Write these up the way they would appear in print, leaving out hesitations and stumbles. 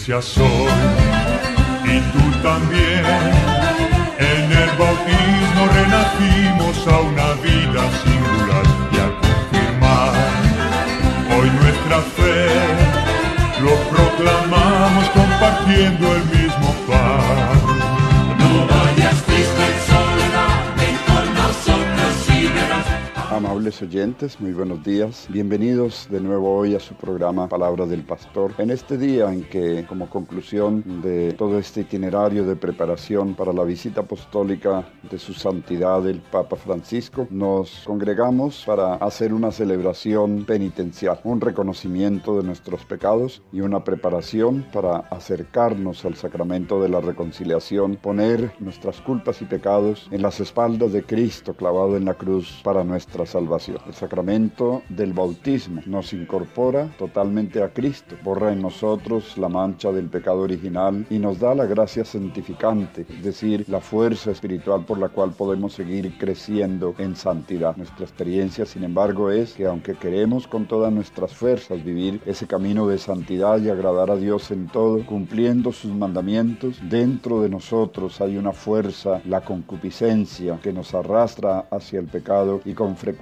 iglesia soy, y tú también. En el bautismo renacimos a una vida singular, y al confirmar hoy nuestra fe, lo proclamamos compartiendo el mismo pan. No vayas triste en soledad, ven con nosotros y verás. Amables oyentes, muy buenos días. Bienvenidos de nuevo hoy a su programa Palabra del Pastor. En este día en que, como conclusión de todo este itinerario de preparación para la visita apostólica de su santidad el Papa Francisco, nos congregamos para hacer una celebración penitencial, un reconocimiento de nuestros pecados y una preparación para acercarnos al sacramento de la reconciliación, poner nuestras culpas y pecados en las espaldas de Cristo clavado en la cruz para nuestra salvación. El sacramento del bautismo nos incorpora totalmente a Cristo, borra en nosotros la mancha del pecado original y nos da la gracia santificante, es decir, la fuerza espiritual por la cual podemos seguir creciendo en santidad. Nuestra experiencia, sin embargo, es que aunque queremos con todas nuestras fuerzas vivir ese camino de santidad y agradar a Dios en todo, cumpliendo sus mandamientos, dentro de nosotros hay una fuerza, la concupiscencia, que nos arrastra hacia el pecado y con frecuencia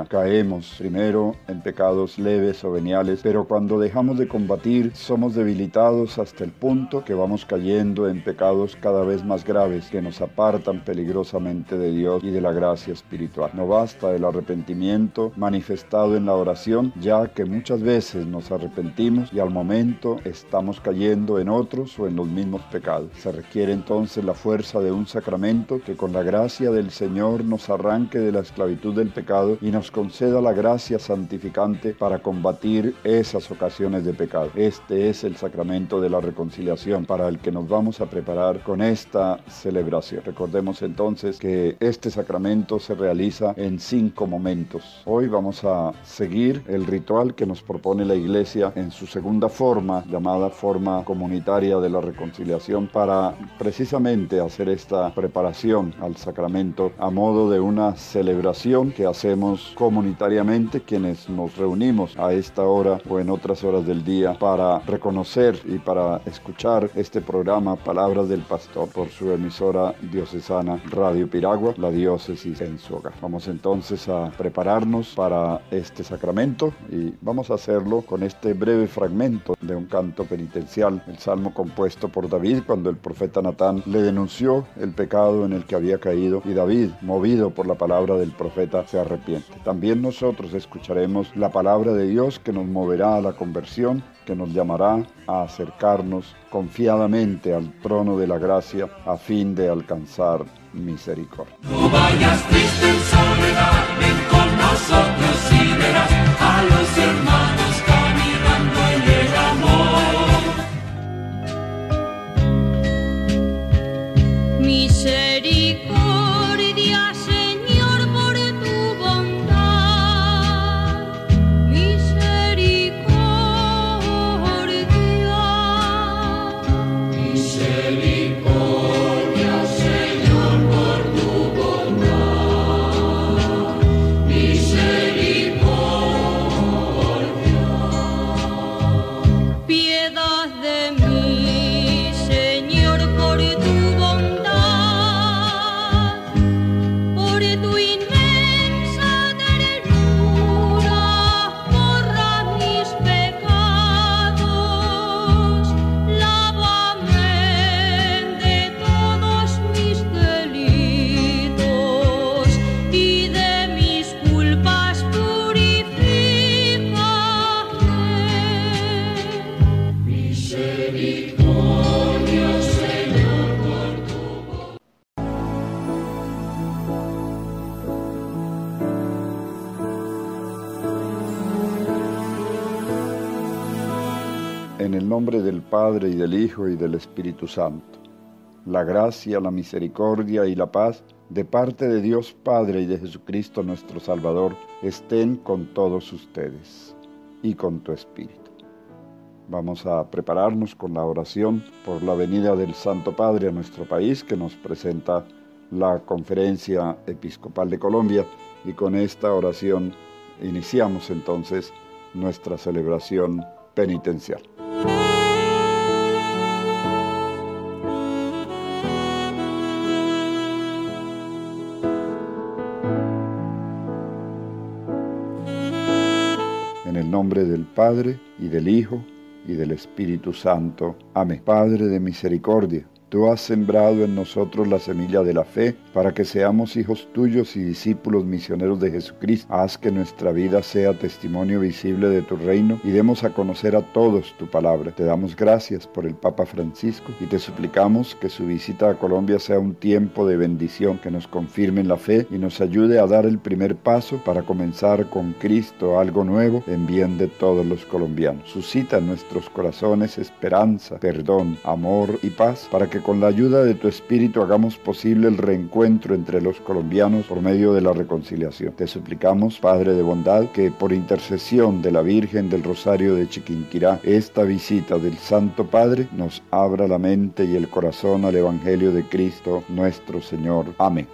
caemos primero en pecados leves o veniales, pero cuando dejamos de combatir somos debilitados hasta el punto que vamos cayendo en pecados cada vez más graves que nos apartan peligrosamente de Dios y de la gracia espiritual. No basta el arrepentimiento manifestado en la oración, ya que muchas veces nos arrepentimos y al momento estamos cayendo en otros o en los mismos pecados. Se requiere entonces la fuerza de un sacramento que con la gracia del Señor nos arranque de la esclavitud del pecado y nos conceda la gracia santificante para combatir esas ocasiones de pecado. Este es el sacramento de la reconciliación para el que nos vamos a preparar con esta celebración. Recordemos entonces que este sacramento se realiza en 5 momentos. Hoy vamos a seguir el ritual que nos propone la Iglesia en su segunda forma, llamada forma comunitaria de la reconciliación, para precisamente hacer esta preparación al sacramento a modo de una celebración que hacemos comunitariamente quienes nos reunimos a esta hora o en otras horas del día para reconocer y para escuchar este programa Palabras del Pastor por su emisora diocesana Radio Piragua, la diócesis en su hogar. Vamos entonces a prepararnos para este sacramento y vamos a hacerlo con este breve fragmento de un canto penitencial, el salmo compuesto por David cuando el profeta Natán le denunció el pecado en el que había caído y David, movido por la palabra del profeta, se arrepiente. También nosotros escucharemos la palabra de Dios que nos moverá a la conversión, que nos llamará a acercarnos confiadamente al trono de la gracia a fin de alcanzar misericordia. No vayas triste en soledad, ven con nosotros y verás a los hermanos caminando en el amor. Misericordia, Señor, por tu bondad. Misericordia. Misericordia, Señor, por tu bondad. Misericordia. Piedad de mí, Señor, por tu bondad, por tu inmensa ternura, borra mis pecados, lávame de todos mis delitos y de mis culpas purifícame. Misericordia, Señor, por tu En el nombre del Padre y del Hijo y del Espíritu Santo, la gracia, la misericordia y la paz de parte de Dios Padre y de Jesucristo nuestro Salvador estén con todos ustedes y con tu espíritu. Vamos a prepararnos con la oración por la venida del Santo Padre a nuestro país que nos presenta la Conferencia Episcopal de Colombia y con esta oración iniciamos entonces nuestra celebración penitencial. En el nombre del Padre, y del Hijo, y del Espíritu Santo. Amén. Padre de misericordia, tú has sembrado en nosotros la semilla de la fe para que seamos hijos tuyos y discípulos misioneros de Jesucristo. Haz que nuestra vida sea testimonio visible de tu reino y demos a conocer a todos tu palabra. Te damos gracias por el Papa Francisco y te suplicamos que su visita a Colombia sea un tiempo de bendición, que nos confirme en la fe y nos ayude a dar el primer paso para comenzar con Cristo algo nuevo en bien de todos los colombianos. Suscita en nuestros corazones esperanza, perdón, amor y paz, para que con la ayuda de tu Espíritu hagamos posible el reencuentro entre los colombianos por medio de la reconciliación. Te suplicamos, Padre de bondad, que por intercesión de la Virgen del Rosario de Chiquinquirá, esta visita del Santo Padre nos abra la mente y el corazón al Evangelio de Cristo nuestro Señor. Amén.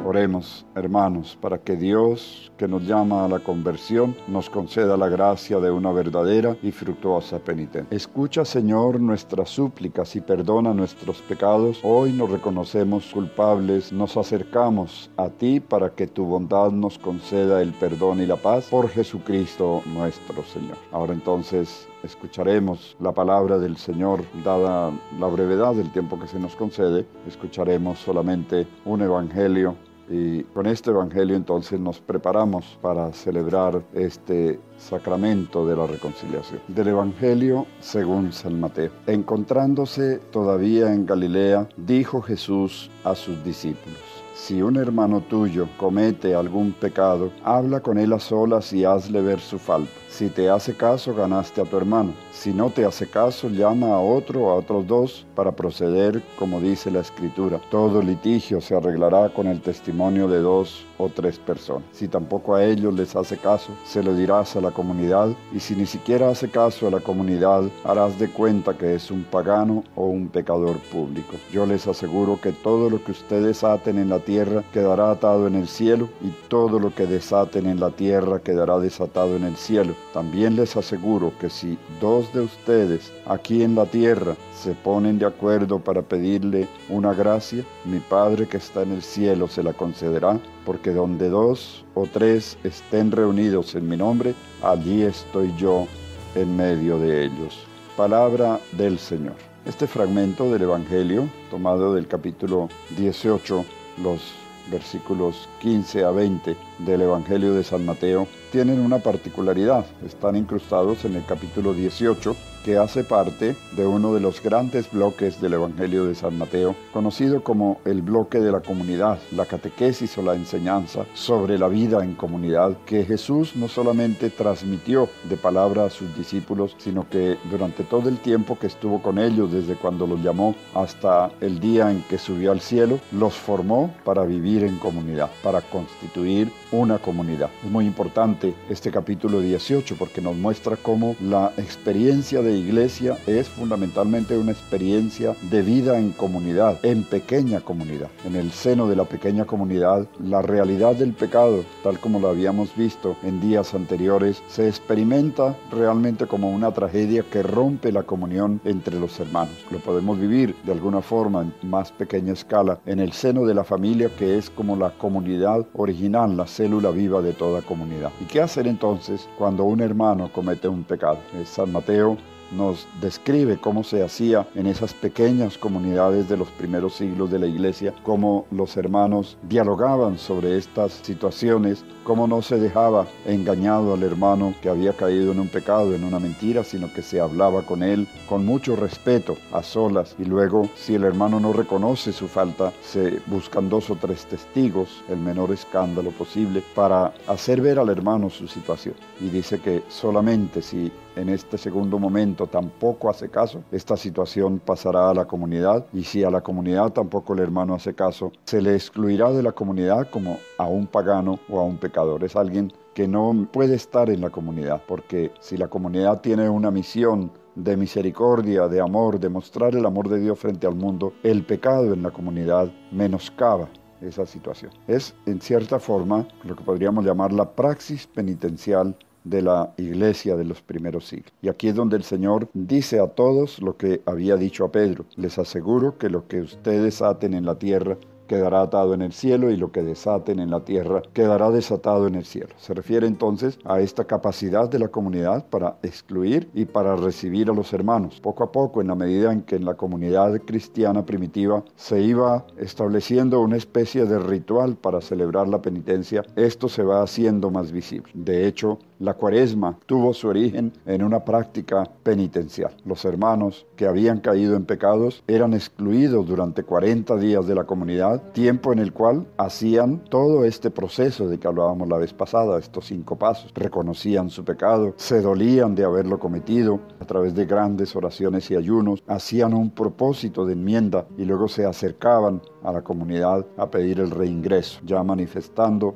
Oremos, hermanos, para que Dios, que nos llama a la conversión, nos conceda la gracia de una verdadera y fructuosa penitencia. Escucha, Señor, nuestras súplicas y perdona nuestros pecados. Hoy nos reconocemos culpables, nos acercamos a ti para que tu bondad nos conceda el perdón y la paz por Jesucristo nuestro Señor. Ahora entonces escucharemos la palabra del Señor. Dada la brevedad del tiempo que se nos concede, escucharemos solamente un evangelio. Y con este evangelio entonces nos preparamos para celebrar este sacramento de la reconciliación. Del evangelio según San Mateo. Encontrándose todavía en Galilea, dijo Jesús a sus discípulos: si un hermano tuyo comete algún pecado, habla con él a solas y hazle ver su falta. Si te hace caso, ganaste a tu hermano. Si no te hace caso, llama a otro o a otros dos para proceder como dice la Escritura. Todo litigio se arreglará con el testimonio de 2 o 3 personas. Si tampoco a ellos les hace caso, se lo dirás a la comunidad, y si ni siquiera hace caso a la comunidad, harás de cuenta que es un pagano o un pecador público. Yo les aseguro que todo lo que ustedes aten en la tierra quedará atado en el cielo, y todo lo que desaten en la tierra quedará desatado en el cielo. También les aseguro que si 2 de ustedes aquí en la tierra se ponen de acuerdo para pedirle una gracia, mi Padre que está en el cielo se la concederá, porque donde 2 o 3 estén reunidos en mi nombre, allí estoy yo en medio de ellos. Palabra del Señor. Este fragmento del Evangelio, tomado del capítulo 18, los versículos 15 a 20 del Evangelio de San Mateo, tienen una particularidad. Están incrustados en el capítulo 18, que hace parte de uno de los grandes bloques del Evangelio de San Mateo, conocido como el bloque de la comunidad, la catequesis o la enseñanza sobre la vida en comunidad, que Jesús no solamente transmitió de palabra a sus discípulos, sino que durante todo el tiempo que estuvo con ellos, desde cuando los llamó hasta el día en que subió al cielo, los formó para vivir en comunidad, para constituir una comunidad. Es muy importante este capítulo 18 porque nos muestra cómo la experiencia de iglesia es fundamentalmente una experiencia de vida en comunidad, en pequeña comunidad. En el seno de la pequeña comunidad, la realidad del pecado, tal como lo habíamos visto en días anteriores, se experimenta realmente como una tragedia que rompe la comunión entre los hermanos. Lo podemos vivir de alguna forma en más pequeña escala en el seno de la familia, que es como la comunidad original, la célula viva de toda comunidad. ¿Y qué hacer entonces cuando un hermano comete un pecado? San Mateo nos describe cómo se hacía en esas pequeñas comunidades de los primeros siglos de la iglesia, cómo los hermanos dialogaban sobre estas situaciones, cómo no se dejaba engañado al hermano que había caído en un pecado, en una mentira, sino que se hablaba con él con mucho respeto, a solas, y luego, si el hermano no reconoce su falta, se buscan 2 o 3 testigos, el menor escándalo posible, para hacer ver al hermano su situación. Y dice que solamente si en este segundo momento tampoco hace caso, esta situación pasará a la comunidad, y si a la comunidad tampoco el hermano hace caso, se le excluirá de la comunidad como a un pagano o a un pecador. Es alguien que no puede estar en la comunidad, porque si la comunidad tiene una misión de misericordia, de amor, de mostrar el amor de Dios frente al mundo, el pecado en la comunidad menoscaba esa situación. Es, en cierta forma, lo que podríamos llamar la praxis penitencial de la iglesia de los primeros siglos. Y aquí es donde el Señor dice a todos lo que había dicho a Pedro: les aseguro que lo que ustedes aten en la tierra quedará atado en el cielo y lo que desaten en la tierra quedará desatado en el cielo. Se refiere entonces a esta capacidad de la comunidad para excluir y para recibir a los hermanos. Poco a poco, en la medida en que en la comunidad cristiana primitiva se iba estableciendo una especie de ritual para celebrar la penitencia, esto se va haciendo más visible. De hecho, la Cuaresma tuvo su origen en una práctica penitencial. Los hermanos que habían caído en pecados eran excluidos durante 40 días de la comunidad, tiempo en el cual hacían todo este proceso de que hablábamos la vez pasada, estos 5 pasos. Reconocían su pecado, se dolían de haberlo cometido, a través de grandes oraciones y ayunos, hacían un propósito de enmienda y luego se acercaban a la comunidad a pedir el reingreso, ya manifestando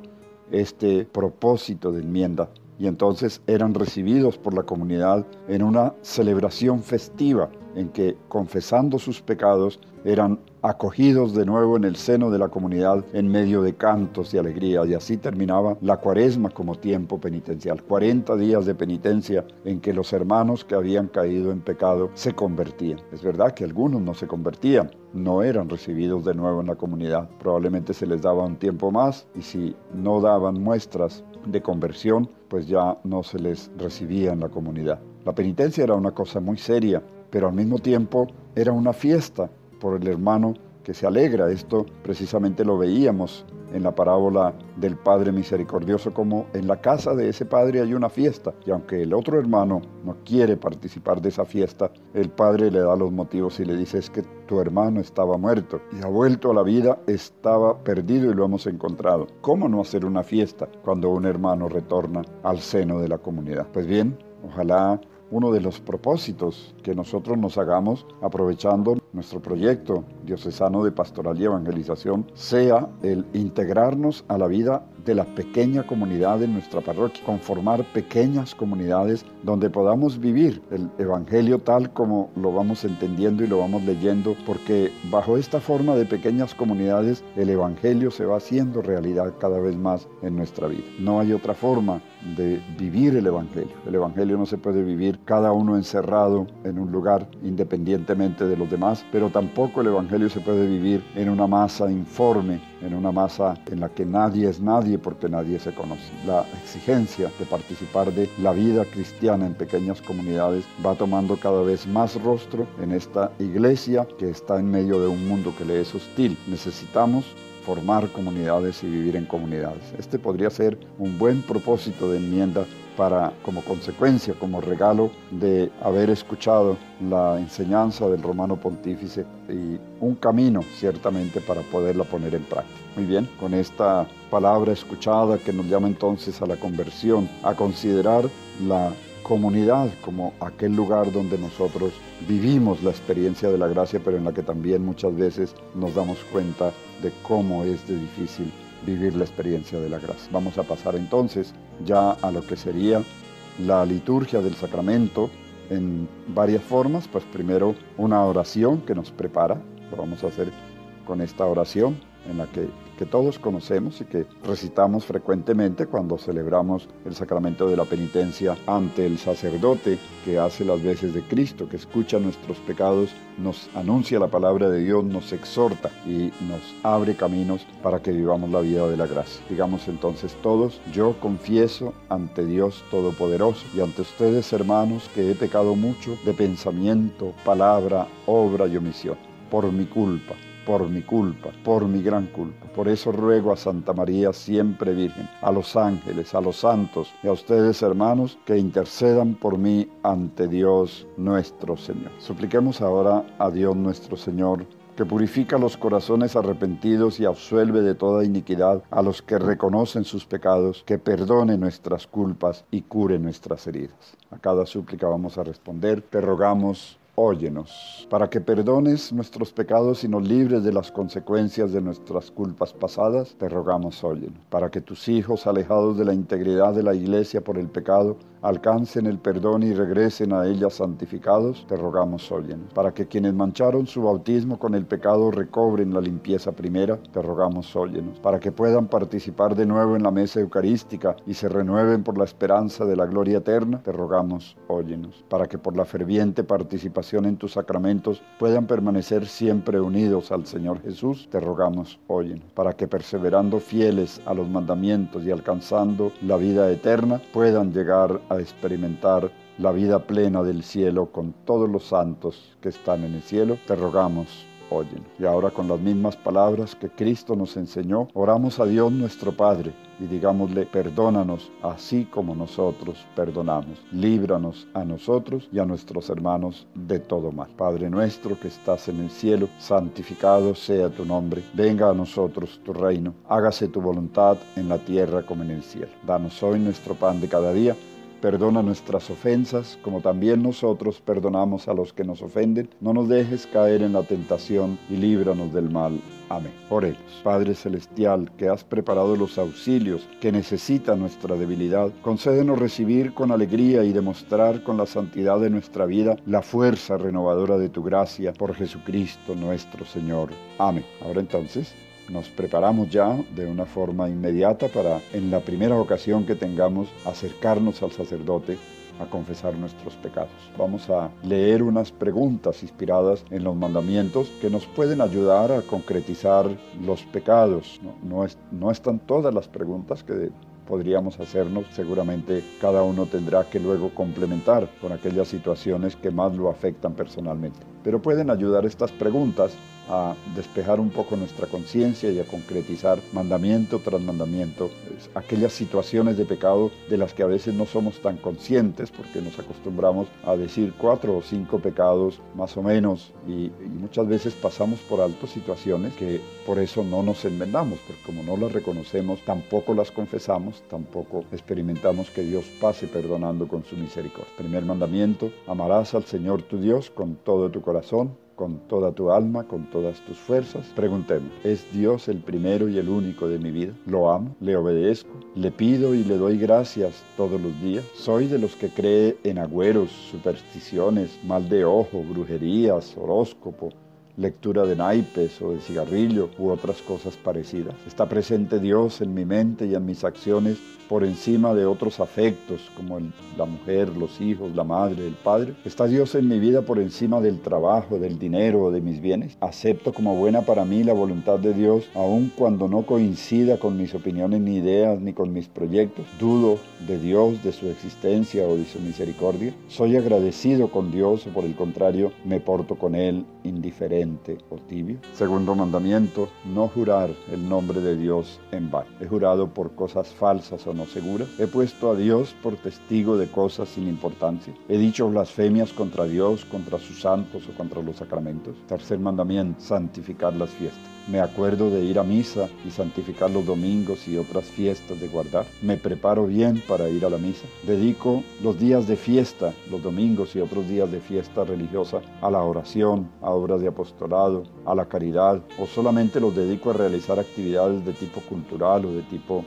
este propósito de enmienda. Y entonces eran recibidos por la comunidad en una celebración festiva en que, confesando sus pecados, eran acogidos de nuevo en el seno de la comunidad en medio de cantos y alegría. Y así terminaba la Cuaresma como tiempo penitencial. 40 días de penitencia en que los hermanos que habían caído en pecado se convertían. Es verdad que algunos no se convertían, no eran recibidos de nuevo en la comunidad. Probablemente se les daba un tiempo más y si no daban muestras de conversión, pues ya no se les recibía en la comunidad. La penitencia era una cosa muy seria, pero al mismo tiempo era una fiesta por el hermano que se alegra. Esto precisamente lo veíamos en la parábola del Padre Misericordioso, como en la casa de ese Padre hay una fiesta, y aunque el otro hermano no quiere participar de esa fiesta, el Padre le da los motivos y le dice: es que tu hermano estaba muerto y ha vuelto a la vida, estaba perdido y lo hemos encontrado. ¿Cómo no hacer una fiesta cuando un hermano retorna al seno de la comunidad? Pues bien, ojalá uno de los propósitos que nosotros nos hagamos aprovechando nuestro proyecto diocesano de pastoral y evangelización sea el integrarnos a la vida de la pequeña comunidad de nuestra parroquia, conformar pequeñas comunidades donde podamos vivir el evangelio tal como lo vamos entendiendo y lo vamos leyendo, porque bajo esta forma de pequeñas comunidades el evangelio se va haciendo realidad cada vez más en nuestra vida. No hay otra forma de vivir el evangelio. El evangelio no se puede vivir cada uno encerrado en un lugar independientemente de los demás, pero tampoco el evangelio se puede vivir en una masa informe, en una masa en la que nadie es nadie porque nadie se conoce. La exigencia de participar de la vida cristiana en pequeñas comunidades va tomando cada vez más rostro en esta iglesia que está en medio de un mundo que le es hostil. Necesitamos formar comunidades y vivir en comunidades. Este podría ser un buen propósito de enmienda para, como consecuencia, como regalo de haber escuchado la enseñanza del Romano Pontífice, y un camino ciertamente para poderla poner en práctica. Muy bien, con esta palabra escuchada que nos llama entonces a la conversión, a considerar la comunidad como aquel lugar donde nosotros vivimos la experiencia de la gracia, pero en la que también muchas veces nos damos cuenta de cómo es de difícil vivir la experiencia de la gracia. Vamos a pasar entonces ya a lo que sería la liturgia del sacramento en varias formas. Pues primero una oración que nos prepara, lo vamos a hacer con esta oración en la que todos conocemos y que recitamos frecuentemente cuando celebramos el sacramento de la penitencia ante el sacerdote que hace las veces de Cristo, que escucha nuestros pecados, nos anuncia la palabra de Dios, nos exhorta y nos abre caminos para que vivamos la vida de la gracia. Digamos entonces todos: yo confieso ante Dios Todopoderoso y ante ustedes, hermanos, que he pecado mucho de pensamiento, palabra, obra y omisión, por mi culpa, por mi gran culpa. Por eso ruego a Santa María siempre Virgen, a los ángeles, a los santos y a ustedes, hermanos, que intercedan por mí ante Dios nuestro Señor. Supliquemos ahora a Dios nuestro Señor, que purifica los corazones arrepentidos y absuelve de toda iniquidad a los que reconocen sus pecados, que perdone nuestras culpas y cure nuestras heridas. A cada súplica vamos a responder: te rogamos, óyenos, para que perdones nuestros pecados y nos libres de las consecuencias de nuestras culpas pasadas. Te rogamos, óyenos, para que tus hijos, alejados de la integridad de la Iglesia por el pecado, alcancen el perdón y regresen a ella santificados, te rogamos, óyenos. Para que quienes mancharon su bautismo con el pecado recobren la limpieza primera, te rogamos, óyenos. Para que puedan participar de nuevo en la mesa eucarística y se renueven por la esperanza de la gloria eterna, te rogamos, óyenos. Para que por la ferviente participación en tus sacramentos puedan permanecer siempre unidos al Señor Jesús, te rogamos, óyenos. Para que perseverando fieles a los mandamientos y alcanzando la vida eterna, puedan llegar a experimentar la vida plena del cielo con todos los santos que están en el cielo, te rogamos, óyenos. Y ahora, con las mismas palabras que Cristo nos enseñó, oramos a Dios nuestro Padre y digámosle: perdónanos así como nosotros perdonamos. Líbranos a nosotros y a nuestros hermanos de todo mal. Padre nuestro que estás en el cielo, santificado sea tu nombre. Venga a nosotros tu reino. Hágase tu voluntad en la tierra como en el cielo. Danos hoy nuestro pan de cada día. Perdona nuestras ofensas, como también nosotros perdonamos a los que nos ofenden. No nos dejes caer en la tentación y líbranos del mal. Amén. Oremos. Padre Celestial, que has preparado los auxilios que necesita nuestra debilidad, concédenos recibir con alegría y demostrar con la santidad de nuestra vida la fuerza renovadora de tu gracia, por Jesucristo nuestro Señor. Amén. Ahora entonces, nos preparamos ya de una forma inmediata para, en la primera ocasión que tengamos, acercarnos al sacerdote a confesar nuestros pecados. Vamos a leer unas preguntas inspiradas en los mandamientos que nos pueden ayudar a concretizar los pecados. No están todas las preguntas que podríamos hacernos. Seguramente cada uno tendrá que luego complementar con aquellas situaciones que más lo afectan personalmente. Pero pueden ayudar estas preguntas a despejar un poco nuestra conciencia y a concretizar mandamiento tras mandamiento aquellas situaciones de pecado de las que a veces no somos tan conscientes, porque nos acostumbramos a decir 4 o 5 pecados más o menos, y muchas veces pasamos por alto situaciones que por eso no nos enmendamos, porque como no las reconocemos, tampoco las confesamos, tampoco experimentamos que Dios pase perdonando con su misericordia. Primer mandamiento: amarás al Señor tu Dios con todo tu corazón, con toda tu alma, con todas tus fuerzas. Preguntemos: ¿es Dios el primero y el único de mi vida? ¿Lo amo? ¿Le obedezco? ¿Le pido y le doy gracias todos los días? ¿Soy de los que cree en agüeros, supersticiones, mal de ojo, brujerías, horóscopo, lectura de naipes o de cigarrillo u otras cosas parecidas? ¿Está presente Dios en mi mente y en mis acciones por encima de otros afectos como la mujer, los hijos, la madre, el padre? ¿Está Dios en mi vida por encima del trabajo, del dinero o de mis bienes? ¿Acepto como buena para mí la voluntad de Dios aun cuando no coincida con mis opiniones ni ideas ni con mis proyectos? ¿Dudo de Dios, de su existencia o de su misericordia? ¿Soy agradecido con Dios o por el contrario me porto con Él indiferente o tibio? Segundo mandamiento: no jurar el nombre de Dios en vano. He jurado por cosas falsas o no seguras. He puesto a Dios por testigo de cosas sin importancia. He dicho blasfemias contra Dios, contra sus santos o contra los sacramentos. Tercer mandamiento: santificar las fiestas. Me acuerdo de ir a misa y santificar los domingos y otras fiestas de guardar. Me preparo bien para ir a la misa. Dedico los días de fiesta, los domingos y otros días de fiesta religiosa, a la oración, a obras de apostolado, a la caridad, o solamente los dedico a realizar actividades de tipo cultural o de tipo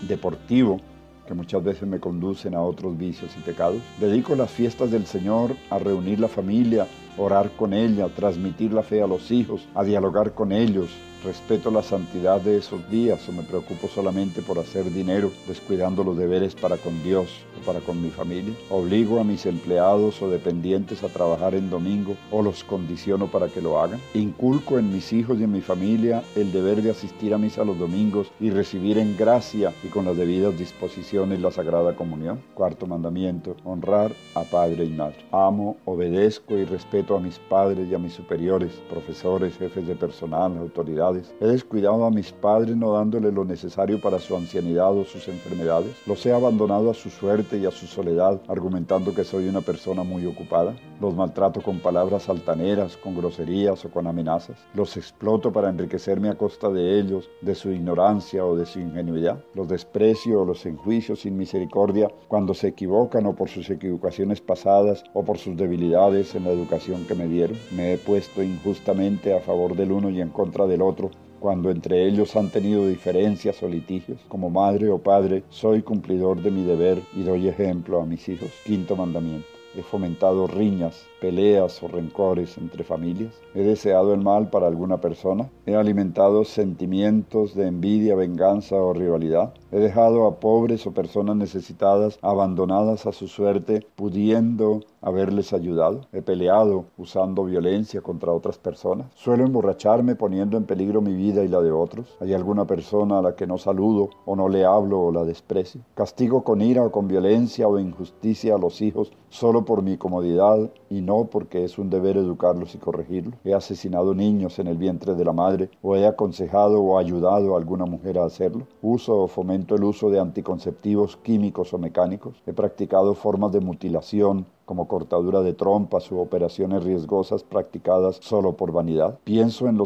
deportivo, que muchas veces me conducen a otros vicios y pecados. Dedico las fiestas del Señor a reunir la familia, orar con ella, transmitir la fe a los hijos, a dialogar con ellos. Respeto la santidad de esos días o me preocupo solamente por hacer dinero, descuidando los deberes para con Dios o para con mi familia. Obligo a mis empleados o dependientes a trabajar en domingo o los condiciono para que lo hagan. Inculco en mis hijos y en mi familia el deber de asistir a misa los domingos y recibir en gracia y con las debidas disposiciones la Sagrada Comunión. Cuarto mandamiento: honrar a padre y madre. Amo, obedezco y respeto a mis padres y a mis superiores, profesores, jefes de personal, autoridades. He descuidado a mis padres no dándole lo necesario para su ancianidad o sus enfermedades. Los he abandonado a su suerte y a su soledad, argumentando que soy una persona muy ocupada. Los maltrato con palabras altaneras, con groserías o con amenazas. Los exploto para enriquecerme a costa de ellos, de su ignorancia o de su ingenuidad. Los desprecio o los enjuicio sin misericordia cuando se equivocan o por sus equivocaciones pasadas o por sus debilidades en la educación que me dieron. Me he puesto injustamente a favor del uno y en contra del otro, Cuando entre ellos han tenido diferencias o litigios, como madre o padre, soy cumplidor de mi deber y doy ejemplo a mis hijos. Quinto mandamiento. He fomentado riñas, peleas o rencores entre familias. He deseado el mal para alguna persona. He alimentado sentimientos de envidia, venganza o rivalidad. He dejado a pobres o personas necesitadas abandonadas a su suerte, pudiendo haberles ayudado. He peleado usando violencia contra otras personas. Suelo emborracharme poniendo en peligro mi vida y la de otros. ¿Hay alguna persona a la que no saludo o no le hablo o la desprecio? Castigo con ira o con violencia o injusticia a los hijos solo por mi comodidad y no porque es un deber educarlos y corregirlos. He asesinado niños en el vientre de la madre o he aconsejado o ayudado a alguna mujer a hacerlo. Uso o fomento el uso de anticonceptivos químicos o mecánicos. He practicado formas de mutilación como cortadura de trompas u operaciones riesgosas practicadas solo por vanidad. Pienso en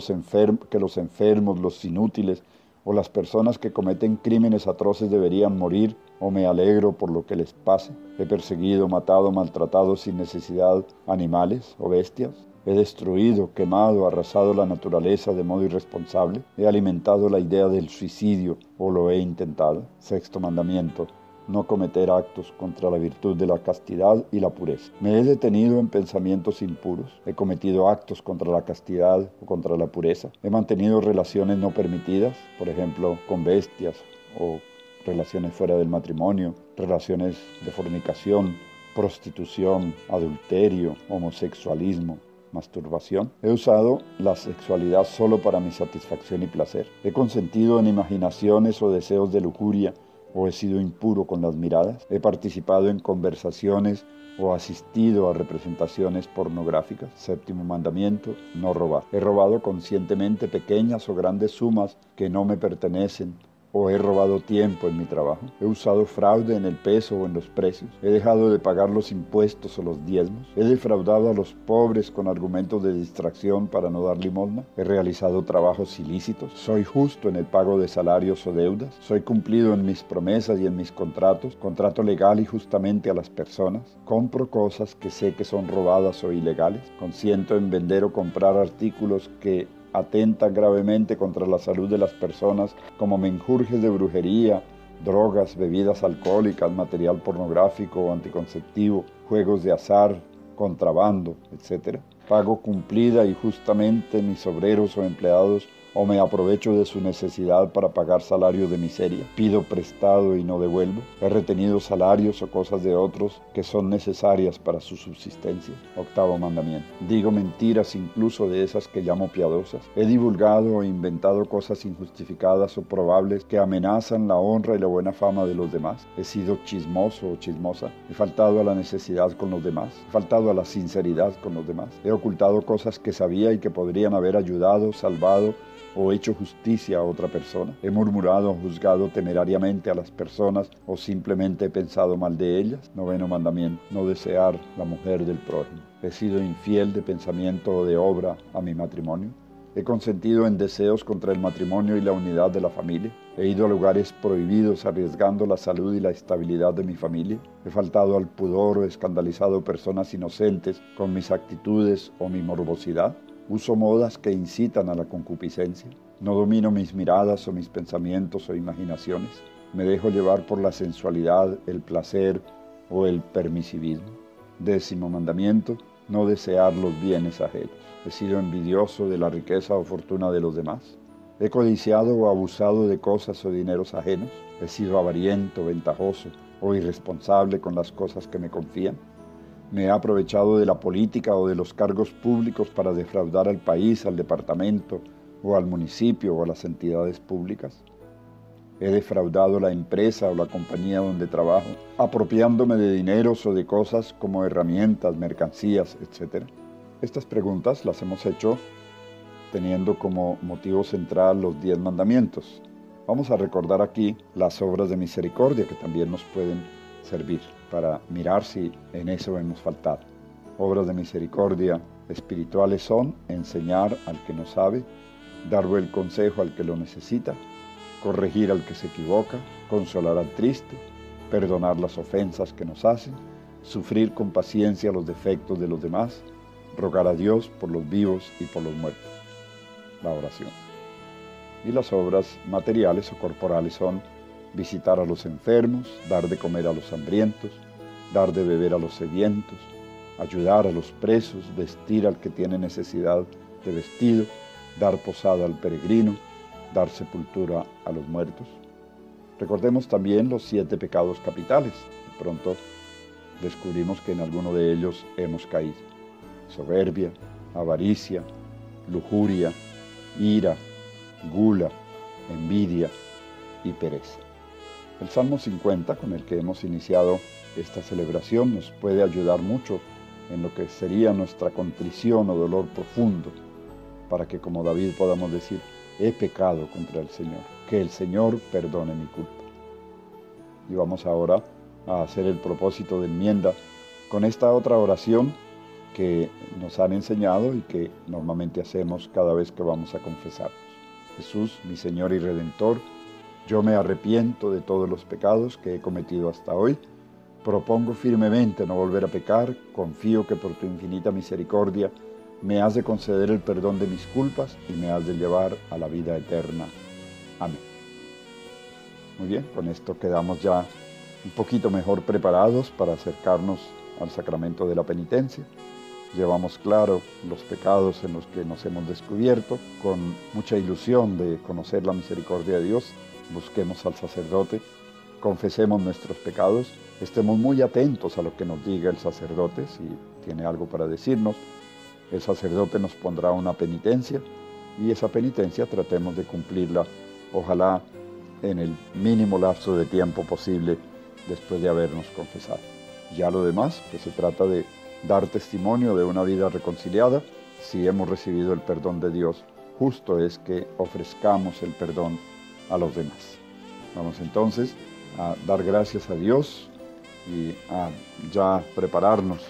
que los enfermos, los inútiles o las personas que cometen crímenes atroces deberían morir, o me alegro por lo que les pase. He perseguido, matado, maltratado sin necesidad animales o bestias. He destruido, quemado, arrasado la naturaleza de modo irresponsable. He alimentado la idea del suicidio o lo he intentado. Sexto mandamiento. No cometer actos contra la virtud de la castidad y la pureza. Me he detenido en pensamientos impuros. He cometido actos contra la castidad o contra la pureza. He mantenido relaciones no permitidas, por ejemplo, con bestias o relaciones fuera del matrimonio, relaciones de fornicación, prostitución, adulterio, homosexualismo, masturbación. He usado la sexualidad solo para mi satisfacción y placer. He consentido en imaginaciones o deseos de lujuria, o he sido impuro con las miradas. He participado en conversaciones o asistido a representaciones pornográficas. Séptimo mandamiento, no robar. He robado conscientemente pequeñas o grandes sumas que no me pertenecen, o he robado tiempo en mi trabajo. He usado fraude en el peso o en los precios. He dejado de pagar los impuestos o los diezmos. He defraudado a los pobres con argumentos de distracción para no dar limosna. He realizado trabajos ilícitos. Soy justo en el pago de salarios o deudas. Soy cumplido en mis promesas y en mis contratos. Contrato legal y justamente a las personas. Compro cosas que sé que son robadas o ilegales. Consiento en vender o comprar artículos que atentan gravemente contra la salud de las personas, como menjurjes de brujería, drogas, bebidas alcohólicas, material pornográfico o anticonceptivo, juegos de azar, contrabando, etc. Pago cumplida y justamente mis obreros o empleados, o me aprovecho de su necesidad para pagar salarios de miseria. Pido prestado y no devuelvo. He retenido salarios o cosas de otros que son necesarias para su subsistencia. Octavo mandamiento. Digo mentiras incluso de esas que llamo piadosas. He divulgado o inventado cosas injustificadas o probables que amenazan la honra y la buena fama de los demás. He sido chismoso o chismosa. He faltado a la necesidad con los demás. He faltado a la sinceridad con los demás. He ocultado cosas que sabía y que podrían haber ayudado, salvado o hecho justicia a otra persona. He murmurado o juzgado temerariamente a las personas o simplemente he pensado mal de ellas. Noveno mandamiento. No desear la mujer del prójimo. He sido infiel de pensamiento o de obra a mi matrimonio. He consentido en deseos contra el matrimonio y la unidad de la familia. He ido a lugares prohibidos arriesgando la salud y la estabilidad de mi familia. He faltado al pudor o escandalizado personas inocentes con mis actitudes o mi morbosidad. Uso modas que incitan a la concupiscencia. No domino mis miradas o mis pensamientos o imaginaciones. Me dejo llevar por la sensualidad, el placer o el permisivismo. Décimo mandamiento. No desear los bienes ajenos. He sido envidioso de la riqueza o fortuna de los demás. He codiciado o abusado de cosas o dineros ajenos. He sido avariento, ventajoso o irresponsable con las cosas que me confían. Me he aprovechado de la política o de los cargos públicos para defraudar al país, al departamento o al municipio o a las entidades públicas. He defraudado la empresa o la compañía donde trabajo, apropiándome de dineros o de cosas como herramientas, mercancías, etc. Estas preguntas las hemos hecho teniendo como motivo central los 10 mandamientos. Vamos a recordar aquí las obras de misericordia que también nos pueden servir para mirar si en eso hemos faltado. Obras de misericordia espirituales son enseñar al que no sabe, dar buen consejo al que lo necesita, corregir al que se equivoca, consolar al triste, perdonar las ofensas que nos hacen, sufrir con paciencia los defectos de los demás, rogar a Dios por los vivos y por los muertos. La oración. Y las obras materiales o corporales son visitar a los enfermos, dar de comer a los hambrientos, dar de beber a los sedientos, ayudar a los presos, vestir al que tiene necesidad de vestido, dar posada al peregrino, dar sepultura a los muertos. Recordemos también los 7 pecados capitales. De pronto descubrimos que en alguno de ellos hemos caído. Soberbia, avaricia, lujuria, ira, gula, envidia y pereza. El Salmo 50, con el que hemos iniciado esta celebración, nos puede ayudar mucho en lo que sería nuestra contrición o dolor profundo, para que como David podamos decir: he pecado contra el Señor, que el Señor perdone mi culpa. Y vamos ahora a hacer el propósito de enmienda con esta otra oración que nos han enseñado y que normalmente hacemos cada vez que vamos a confesarnos. Jesús, mi Señor y Redentor, yo me arrepiento de todos los pecados que he cometido hasta hoy. Propongo firmemente no volver a pecar. Confío que por tu infinita misericordia me has de conceder el perdón de mis culpas y me has de llevar a la vida eterna. Amén. Muy bien, con esto quedamos ya un poquito mejor preparados para acercarnos al sacramento de la penitencia. Llevamos claro los pecados en los que nos hemos descubierto, con mucha ilusión de conocer la misericordia de Dios. Busquemos al sacerdote, confesemos nuestros pecados, estemos muy atentos a lo que nos diga el sacerdote. Si tiene algo para decirnos, el sacerdote nos pondrá una penitencia y esa penitencia tratemos de cumplirla, ojalá en el mínimo lapso de tiempo posible después de habernos confesado. Ya lo demás, que se trata de dar testimonio de una vida reconciliada. Si hemos recibido el perdón de Dios, justo es que ofrezcamos el perdón a los demás. Vamos entonces a dar gracias a Dios y a ya prepararnos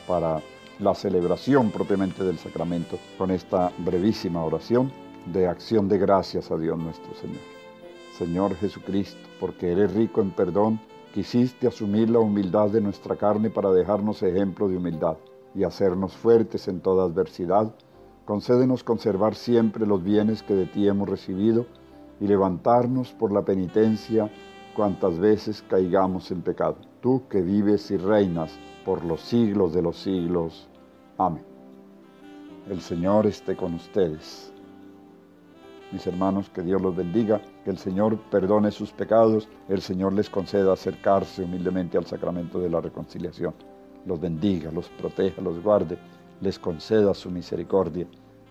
para la celebración propiamente del sacramento con esta brevísima oración de acción de gracias a Dios nuestro Señor. Señor Jesucristo, porque eres rico en perdón, quisiste asumir la humildad de nuestra carne para dejarnos ejemplo de humildad y hacernos fuertes en toda adversidad. Concédenos conservar siempre los bienes que de ti hemos recibido y levantarnos por la penitencia cuantas veces caigamos en pecado. Tú que vives y reinas por los siglos de los siglos. Amén. El Señor esté con ustedes. Mis hermanos, que Dios los bendiga, que el Señor perdone sus pecados, el Señor les conceda acercarse humildemente al sacramento de la reconciliación. Los bendiga, los proteja, los guarde, les conceda su misericordia.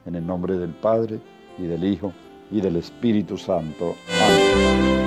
En el nombre del Padre, y del Hijo, y del Espíritu Santo. Amén.